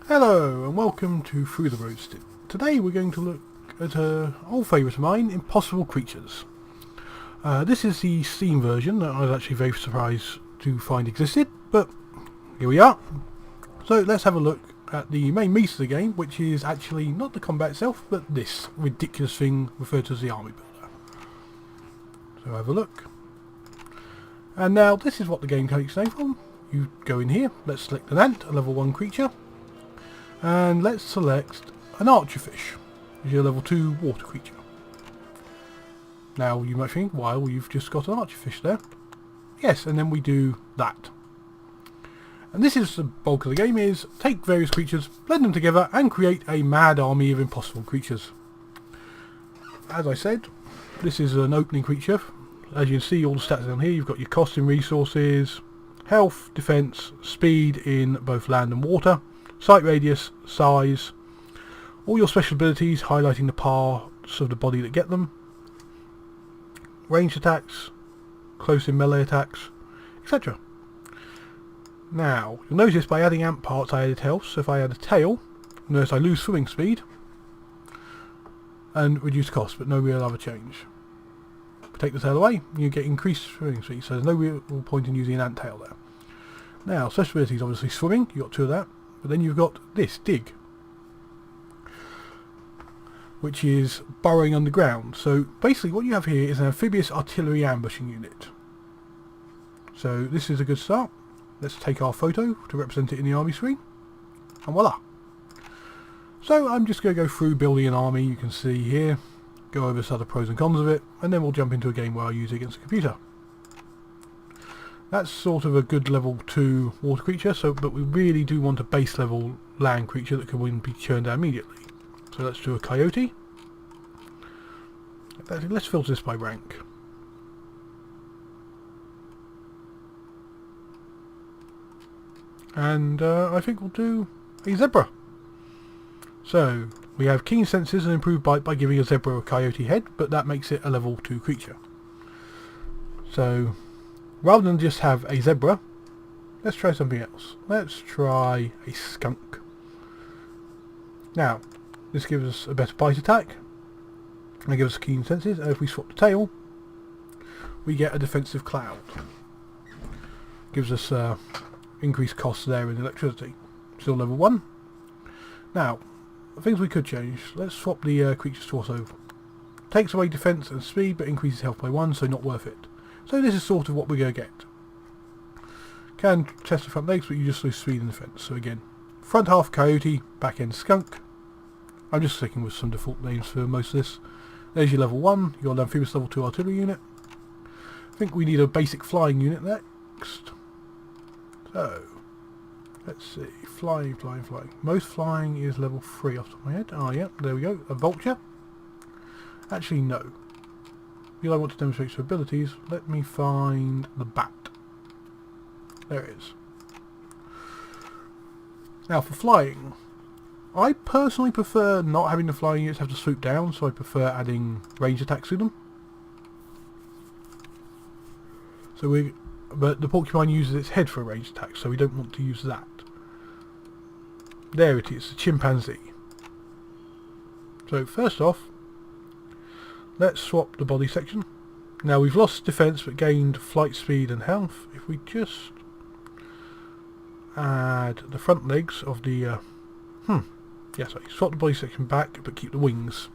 Hello and welcome to Through the Road Tint. Today we're going to look at an old favourite of mine, Impossible Creatures. This is the Steam version that I was actually very surprised to find existed, but here we are. So let's have a look at the main meat of the game, which is actually not the combat itself, but this ridiculous thing referred to as the army builder. So have a look. And now this is what the game takes name from. You go in here, let's select an ant, a level 1 creature. And let's select an archerfish, which is a level 2 water creature. Now you might think, well, you've just got an archerfish there. Yes, and then we do that. And this is the bulk of the game, is take various creatures, blend them together and create a mad army of impossible creatures. As I said, this is an opening creature. As you can see, all the stats down here, you've got your cost in resources, health, defense, speed in both land and water, sight radius, size, all your special abilities highlighting the parts of the body that get them, ranged attacks, close in melee attacks, etc. Now, you'll notice by adding ant parts I added health, so if I add a tail, notice I lose swimming speed and reduce cost, but no real other change. If I take the tail away, you get increased swimming speed, so there's no real point in using an ant tail there. Now, special abilities, obviously swimming, you've got 2 of that. But then you've got this, dig, which is burrowing underground. So basically what you have here is an amphibious artillery ambushing unit. So this is a good start. Let's take our photo to represent it in the army screen. And voila. So I'm just going to go through building an army, you can see here, go over some of the pros and cons of it, and then we'll jump into a game where I use it against a computer. That's sort of a good level 2 water creature, but we really do want a base level land creature that can be churned out immediately. So let's do a coyote. Let's filter this by rank. And I think we'll do a zebra. So we have keen senses and improved bite by giving a zebra a coyote head, but that makes it a level 2 creature. So rather than just have a zebra, let's try something else. Let's try a skunk. Now, this gives us a better bite attack, and gives us keen senses, and if we swap the tail, we get a defensive cloud. Gives us increased costs there in electricity. Still level 1. Now, things we could change. Let's swap the creature's torso. Takes away defense and speed, but increases health by 1, so not worth it. So this is sort of what we're going to get. Can test the front legs, but you just lose speed and defense. So again, front half coyote, back end skunk. I'm just sticking with some default names for most of this. There's your level 1, your amphibious level 2 artillery unit. I think we need a basic flying unit next. So, let's see, flying. Most flying is level 3 off the top of my head. Oh yeah, there we go, a vulture. Actually no. Because I want to demonstrate some abilities, let me find the bat. There it is. Now for flying, I personally prefer not having the flying units have to swoop down, so I prefer adding range attacks to them. But the porcupine uses its head for a range attack, so we don't want to use that. There it is, the chimpanzee. So first off, let's swap the body section. Now we've lost defense but gained flight speed and health. If we just add the front legs of the swap the body section back but keep the wings.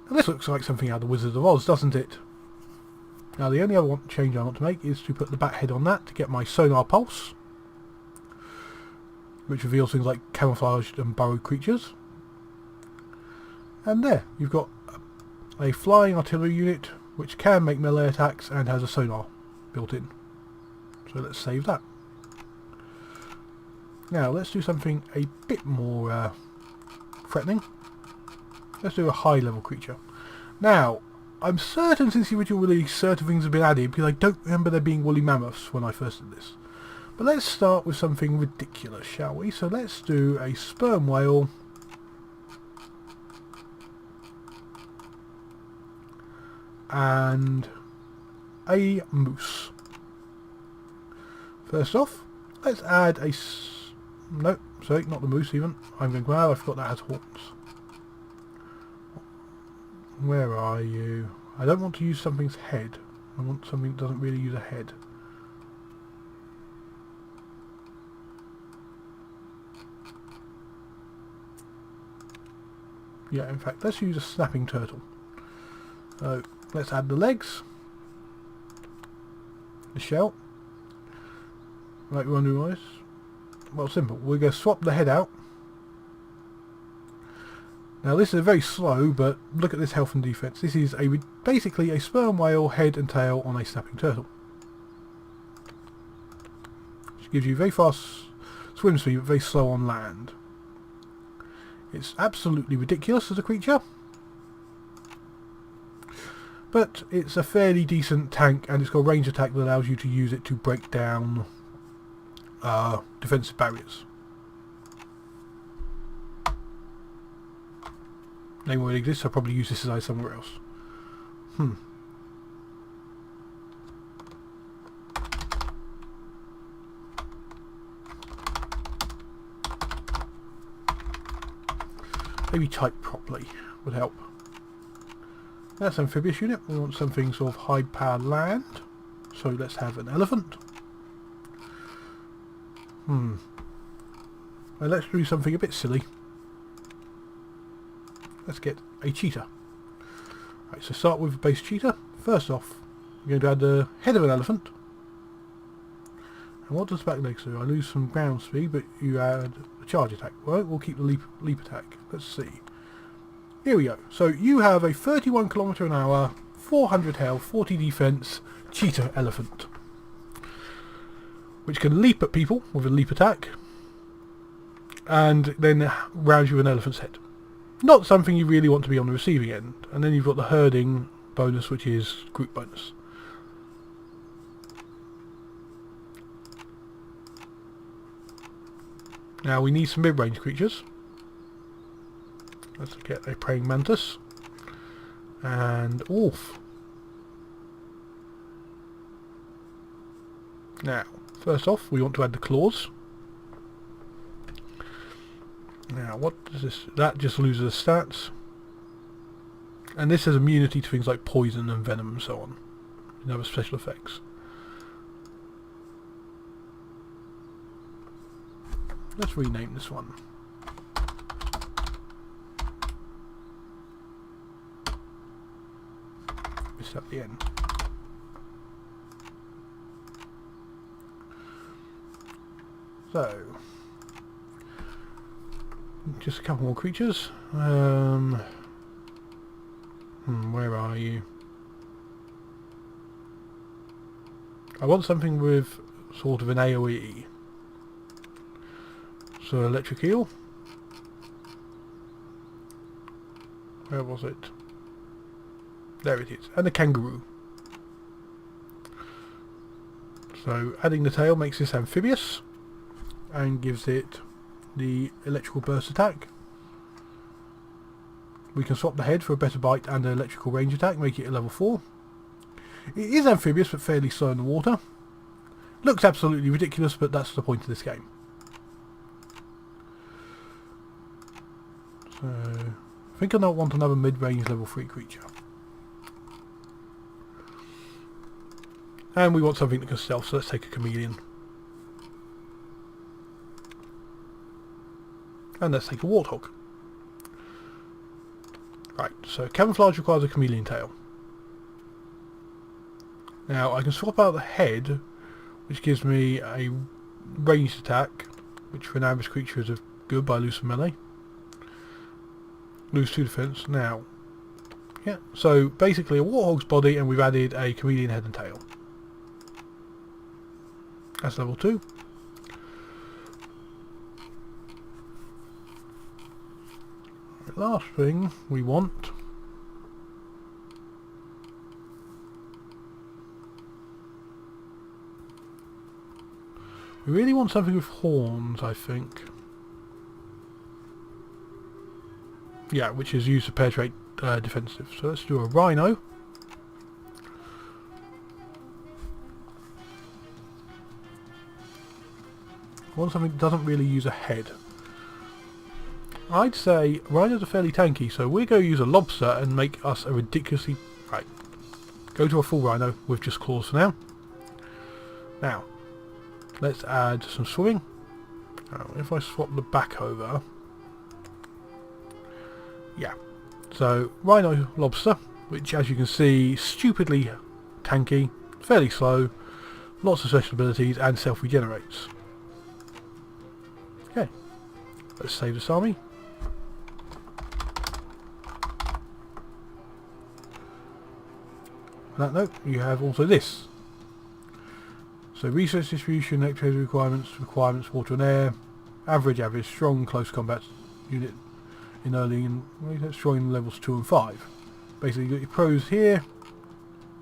Now this looks like something out of the Wizard of Oz, doesn't it? Now the only other change I want to make is to put the bat head on that to get my sonar pulse, which reveals things like camouflaged and burrowed creatures. And there, you've got a flying artillery unit which can make melee attacks and has a sonar built in. So let's save that. Now let's do something a bit more threatening. Let's do a high level creature. Now, I'm certain since the original release certain things have been added, because I don't remember there being woolly mammoths when I first did this. But let's start with something ridiculous, shall we? So let's do a sperm whale and a moose. First off, let's add a... Nope, sorry, not the moose even. I'm going, wow, I forgot that has horns. Where are you? I don't want to use something's head. I want something that doesn't really use a head. Yeah, in fact, let's use a snapping turtle. So, let's add the legs. The shell. Like we want to do this. Well, simple. We're going to swap the head out. Now this is very slow, but look at this health and defense. This is basically a sperm whale head and tail on a snapping turtle. Which gives you very fast swim speed, but very slow on land. It's absolutely ridiculous as a creature. But it's a fairly decent tank, and it's got a range attack that allows you to use it to break down defensive barriers. Name already exists, I'll probably use this as somewhere else. Maybe type properly would help. That's amphibious unit. We want something sort of high power land. So let's have an elephant. And let's do something a bit silly. Let's get a cheetah. Right, so start with a base cheetah. First off, we're going to add the head of an elephant. And what does the back legs do? I lose some ground speed, but you add a charge attack. Right, we'll keep the leap attack. Let's see. Here we go. So you have a 31 km an hour, 400 health, 40 defense cheetah elephant, which can leap at people with a leap attack, and then round you an elephant's head. Not something you really want to be on the receiving end. And then you've got the herding bonus, which is group bonus. Now we need some mid-range creatures. Let's get a praying mantis and wolf. Now, first off, we want to add the claws. Now, what does this... That just loses stats. And this has immunity to things like poison and venom and so on. And other special effects. Let's rename this one. Missed at the end. So... just a couple more creatures. Where are you? I want something with sort of an AoE. So electric eel. Where was it? There it is. And a kangaroo. So adding the tail makes this amphibious and gives it the electrical burst attack. We can swap the head for a better bite and an electrical range attack, make it a level 4. It is amphibious but fairly slow in the water. Looks absolutely ridiculous, but that's the point of this game. So I think I don't want another mid-range level 3 creature. And we want something that can stealth, so let's take a chameleon. And let's take a warthog. Right, so camouflage requires a chameleon tail. Now I can swap out the head, which gives me a ranged attack, which for an average creature is good by lose some melee. Lose 2 defense. Now, yeah, so basically a warthog's body, and we've added a chameleon head and tail. That's level 2. Last thing we want we really want something with horns, I think. Yeah, which is used to penetrate defensive. So let's do a rhino. I want something that doesn't really use a head. I'd say rhinos are fairly tanky, so we're going to use a lobster and make us a ridiculously... Right. Go to a full rhino with just claws for now. Now, let's add some swimming. Now, if I swap the back over... Yeah. So, rhino lobster, which as you can see, stupidly tanky, fairly slow, lots of special abilities, and self-regenerates. Okay. Let's save this army. On that note, you have also this. So research distribution, electricity requirements, water and air, average, strong, close combat unit in early and strong in levels 2 and 5. Basically, you got your pros here,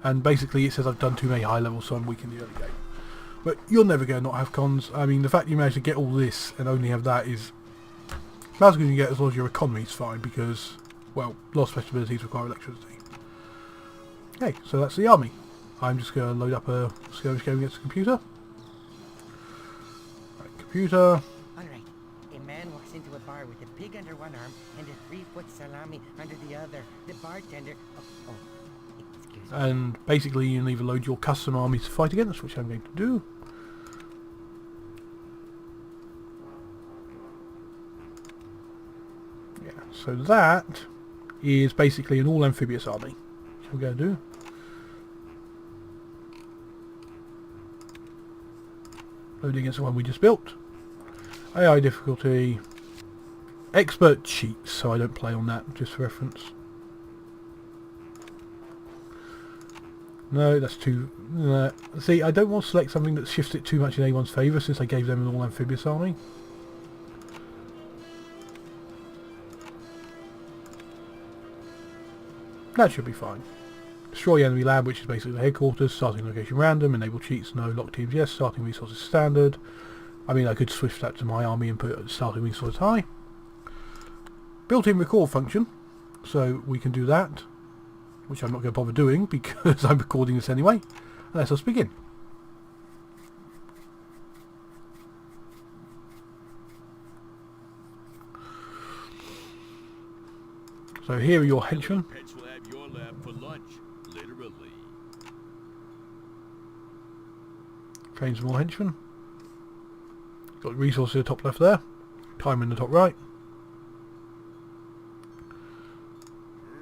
and basically it says I've done too many high levels, so I'm weak in the early game. But you're never going to not have cons. I mean, the fact you managed to get all this and only have that is about as good as you get, as long as your economy is fine, because, well, lots of special abilities require electricity. Okay, so that's the army. I'm just going to load up a skirmish game against the computer. Right, computer. Alright, a man walks into a bar with a pig under one arm and a 3-foot salami under the other. The bartender... excuse me. And basically you either load your custom army to fight against, which I'm going to do. Yeah, so that is basically an all-amphibious army. Which I'm going to do. Loading against the one we just built. AI difficulty. Expert cheats, so I don't play on that, just for reference. No, that's too... see, I don't want to select something that shifts it too much in anyone's favour, since I gave them an all-amphibious army. That should be fine. Destroy enemy lab, which is basically the headquarters. Starting location random. Enable cheats, no. Lock teams, yes. Starting resources standard. I mean, I could switch that to my army and put starting resources high. Built-in record function, so we can do that, which I'm not going to bother doing because I'm recording this anyway. And let's us begin. So here are your henchmen. Pets will have your lab for lunch, literally. Train some more henchmen. Got resources at the top left there. Time in the top right.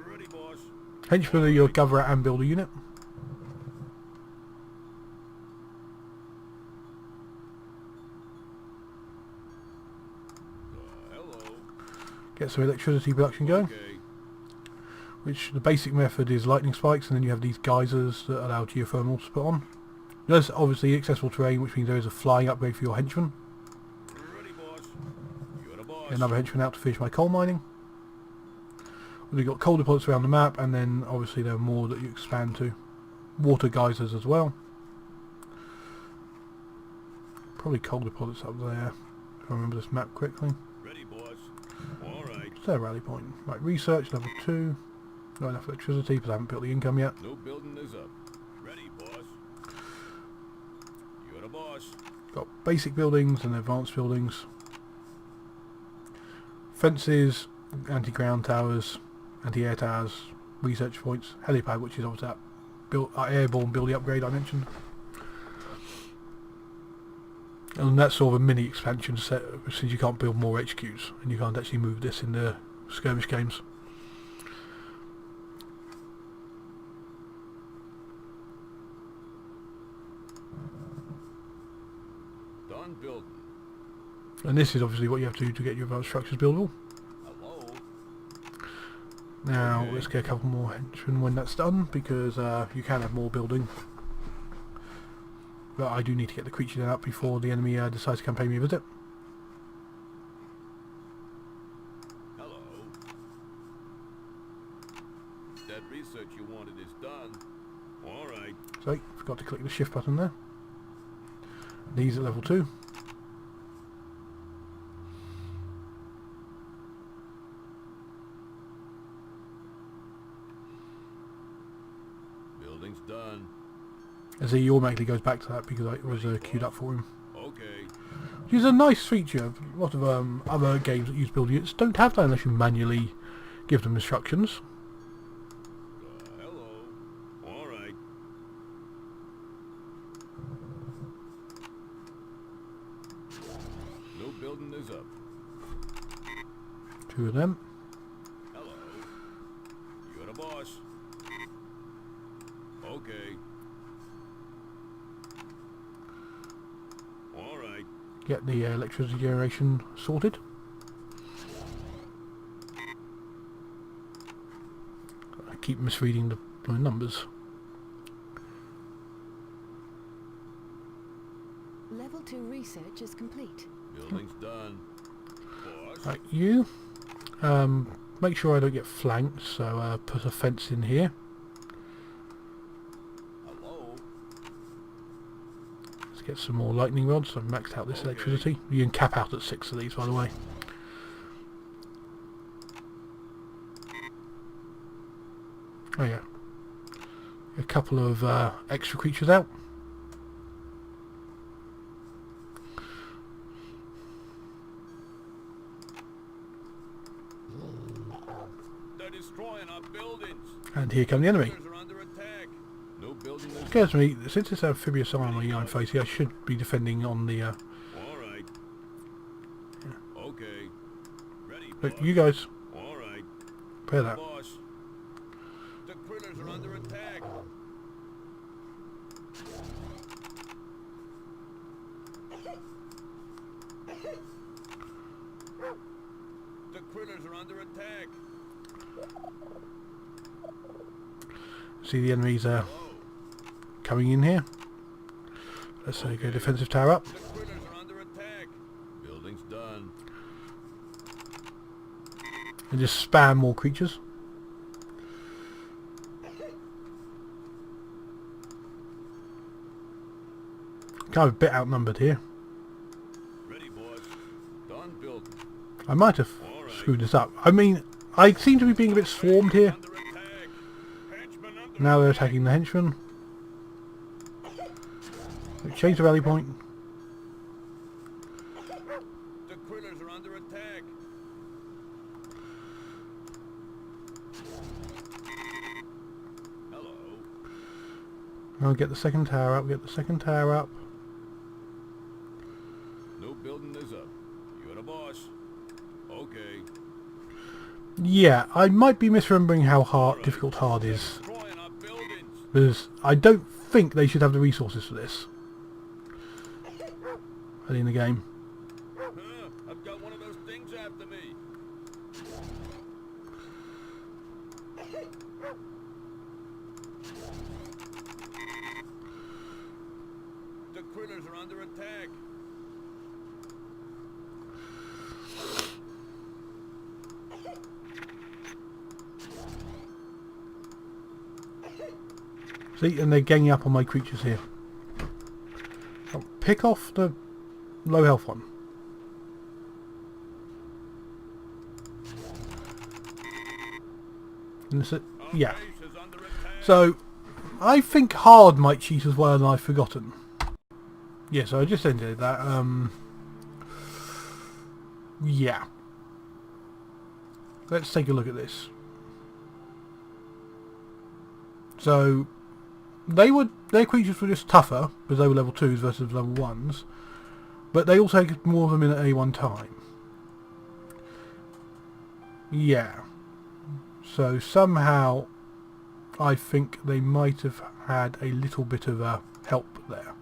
Ready, boss. Henchmen are your gather and builder unit. Hello. Get some electricity production going. Okay. Which the basic method is lightning spikes, and then you have these geysers that allow geothermals to put on. There's obviously accessible terrain, which means there is a flying upgrade for your henchmen. Ready, boss. You're the boss. Get another henchman out to finish my coal mining. We've got coal deposits around the map, and then obviously there are more that you expand to. Water geysers as well. Probably coal deposits up there, if I remember this map correctly. Ready, boss. All right. It's their rally point. Right, research level 2. Not enough electricity because I haven't built the income yet. No building is up. Ready, boss. You're the boss. Got basic buildings and advanced buildings. Fences, anti-ground towers, anti-air towers, research points, helipad, which is obviously that airborne building upgrade I mentioned. And that's sort of a mini expansion set, since you can't build more HQs and you can't actually move this in the skirmish games. Done building. And this is obviously what you have to do to get your advanced structures buildable. Hello. Now Okay. let's get a couple more henchmen when that's done, because you can have more building. But I do need to get the creature out before the enemy decides to come pay me a visit. Hello. That research you wanted is done. All right. So, forgot to click the shift button there. These at level 2. Building's done. As he automatically goes back to that because it was queued up for him. Okay. Which is a nice feature. A lot of other games that use build units don't have that unless you manually give them instructions. Hello. All right. No building is up. 2 of them. Hello. You're the boss. Okay. All right. Get the electricity generation sorted. I keep misreading the numbers. Level 2 research is complete. Building's done. Boss. Right, you. Make sure I don't get flanked, so put a fence in here. Hello. Let's get some more lightning rods. I've maxed out this electricity. You can cap out at 6 of these, by the way. Oh yeah. A couple of extra creatures out. They're destroying our buildings. And here come the enemy. Builders are under attack. No building is Scares me. Since it's amphibious armour I'm facing, I should be defending on the... all right. Okay. Ready, Look, boss. you guys, All right. prepare that. Boss. The critters are under attack. The critters are under attack. See the enemies Oh, coming in here. Let's go defensive tower up. the critters are under attack. Building's done. And just spam more creatures. Kind of a bit outnumbered here. Ready, boss. Done building. I might have All right. screwed this up. I mean, I seem to be being a bit swarmed here. Under attack. Henchmen under Now they're attacking the henchmen. Change the rally point. The critters are under attack. Hello. I'll get the second tower up, get the second tower up. No building is up. You're the boss. Okay. Yeah, I might be misremembering how difficult hard is. Destroying our buildings. Because I don't think they should have the resources for this. Early in the game. I've got one of those things after me. The critters are under attack. See, and they're ganging up on my creatures here. I'll pick off the low health one. And that's it. Yeah. Base is under attack. So, I think hard might cheat as well, and I've forgotten. Yeah, so I just ended that. Yeah. Let's take a look at this. So, their creatures were just tougher because they were level 2s versus level 1s, but they also had more of them in at any one time. Yeah. So somehow I think they might have had a little bit of help there.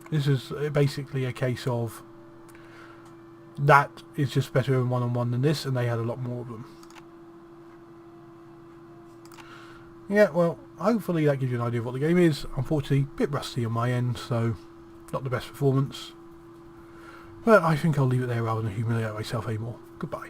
This is basically a case of that is just better in one-on-one than this, and they had a lot more of them. Yeah, well, hopefully that gives you an idea of what the game is. Unfortunately, a bit rusty on my end, so not the best performance. But I think I'll leave it there rather than humiliate myself anymore. Goodbye.